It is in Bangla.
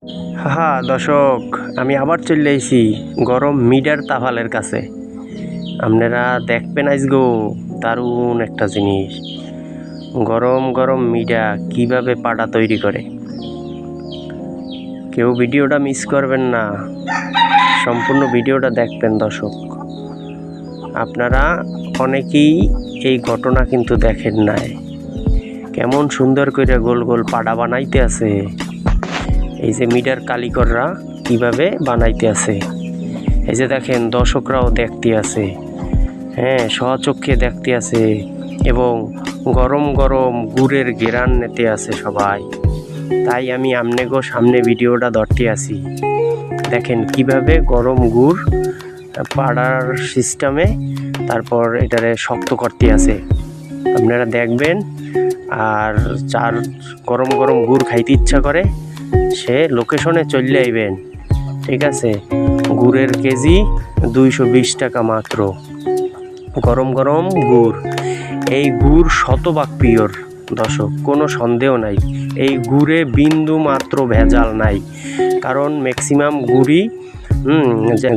হ্যাঁ দর্শক, আমি আবার চলে আইছি গরম মিডার তাফালের কাছে। আপনারা দেখবেন আজগো দারুণ একটা জিনিস, গরম গরম মিডা কিভাবে পাটা তৈরি করে। কেউ ভিডিওটা মিস করবেন না, সম্পূর্ণ ভিডিওটা দেখবেন দর্শক। আপনারা অনেকেই এই ঘটনা কিন্তু দেখেন নাই, কেমন সুন্দর করে গোল গোল পাটা বানাইতে আছে। এই যে মিডার কারিগররা কিভাবে বানাইতে আছে, এই যে দেখেন দর্শকরাও দেখতে আছে, হ্যাঁ স্বচক্ষে দেখতে আছে এবং গরম গরম গুড়ের ঘেরান নিতে আছে সবাই। তাই আমি আমনেগো সামনে ভিডিওটা ধরতে আসি। দেখেন কিভাবে গরম গুড় পাড়ার সিস্টেমে তারপর এটারে শক্ত করতে আছে, আপনারা দেখবেন। আর যার গরম গরম গুড় খাইতে ইচ্ছা করে সে লোকেশনে চলে আইবেন, ঠিক আছে। গুড়ের কেজি 220 টাকা মাত্র, গরম গরম গুড়। এই গুড় শতভাগ পিওর দর্শক, কোনো সন্দেহ নাই। এই গুড়ে বিন্দু মাত্র ভেজাল নাই, কারণ ম্যাক্সিমাম গুড়ই